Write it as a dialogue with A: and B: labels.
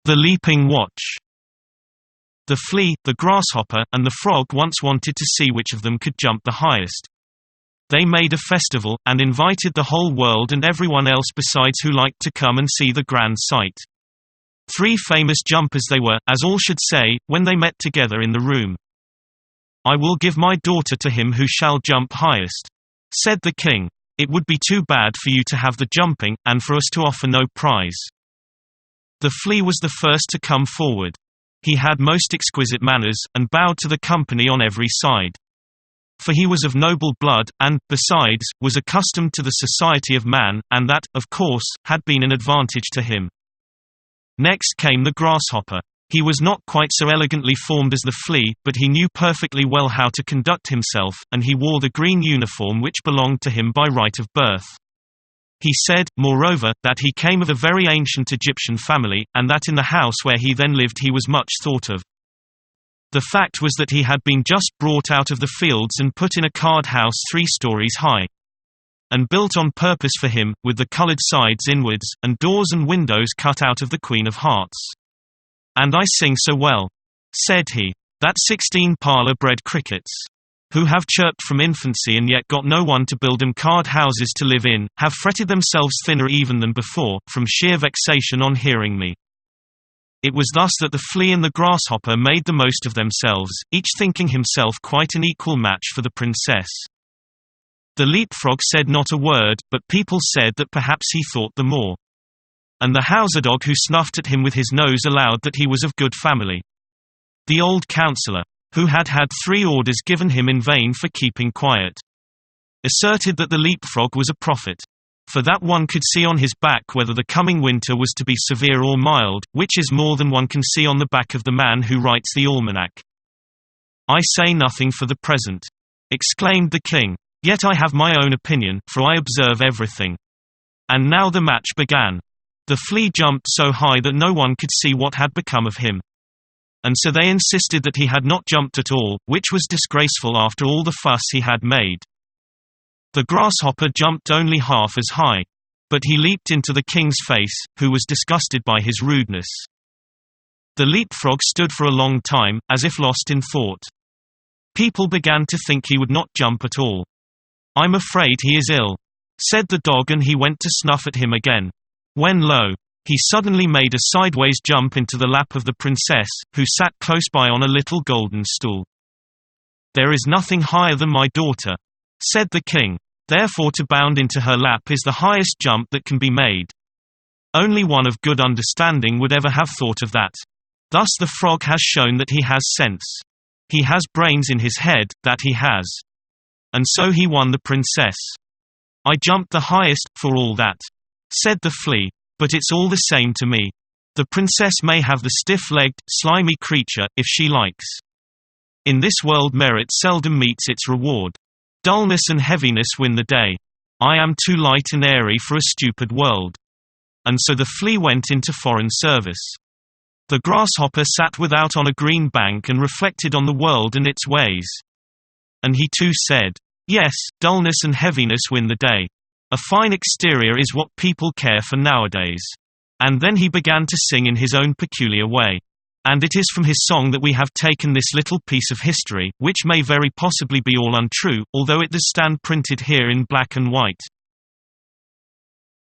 A: The Leaping Watch. The flea, the grasshopper, and the frog once wanted to see which of them could jump the highest. They made a festival, and invited the whole world and everyone else besides who liked to come and see the grand sight. 3 famous jumpers they were, as all should say, when they met together in the room. "I will give my daughter to him who shall jump highest," said the king. "It would be too bad for you to have the jumping, and for us to offer no prize." The flea was the first to come forward. He had most exquisite manners, and bowed to the company on every side. For he was of noble blood, and, besides, was accustomed to the society of man, and that, of course, had been an advantage to him. Next came the grasshopper. He was not quite so elegantly formed as the flea, but he knew perfectly well how to conduct himself, and he wore the green uniform which belonged to him by right of birth. He said, moreover, that he came of a very ancient Egyptian family, and that in the house where he then lived he was much thought of. The fact was that he had been just brought out of the fields and put in a card house 3 stories high, and built on purpose for him, with the coloured sides inwards, and doors and windows cut out of the Queen of Hearts. "And I sing so well," said he, "that 16 parlour-bred crickets, who have chirped from infancy and yet got no one to build 'em card houses to live in, have fretted themselves thinner even than before, from sheer vexation on hearing me." It was thus that the flea and the grasshopper made the most of themselves, each thinking himself quite an equal match for the princess. The leapfrog said not a word, but people said that perhaps he thought the more. And the housedog who snuffed at him with his nose allowed that he was of good family. The old counsellor, who had had 3 orders given him in vain for keeping quiet, asserted that the leapfrog was a prophet, for that one could see on his back whether the coming winter was to be severe or mild, which is more than one can see on the back of the man who writes the almanac. "I say nothing for the present," exclaimed the king. "Yet I have my own opinion, for I observe everything." And now the match began. The flea jumped so high that no one could see what had become of him. And so they insisted that he had not jumped at all, which was disgraceful after all the fuss he had made. The grasshopper jumped only half as high. But he leaped into the king's face, who was disgusted by his rudeness. The leapfrog stood for a long time, as if lost in thought. People began to think he would not jump at all. "I'm afraid he is ill," said the dog, and he went to snuff at him again. When lo! He suddenly made a sideways jump into the lap of the princess, who sat close by on a little golden stool. "There is nothing higher than my daughter," said the king. "Therefore to bound into her lap is the highest jump that can be made. Only one of good understanding would ever have thought of that. Thus the frog has shown that he has sense. He has brains in his head, that he has. And so he won the princess. I jumped the highest, for all that," said the flea. "But it's all the same to me. The princess may have the stiff-legged, slimy creature, if she likes. In this world merit seldom meets its reward. Dullness and heaviness win the day. I am too light and airy for a stupid world." And so the flea went into foreign service. The grasshopper sat without on a green bank and reflected on the world and its ways. And he too said, "Yes, dullness and heaviness win the day. A fine exterior is what people care for nowadays." And then he began to sing in his own peculiar way. And it is from his song that we have taken this little piece of history, which may very possibly be all untrue, although it does stand printed here in black and white.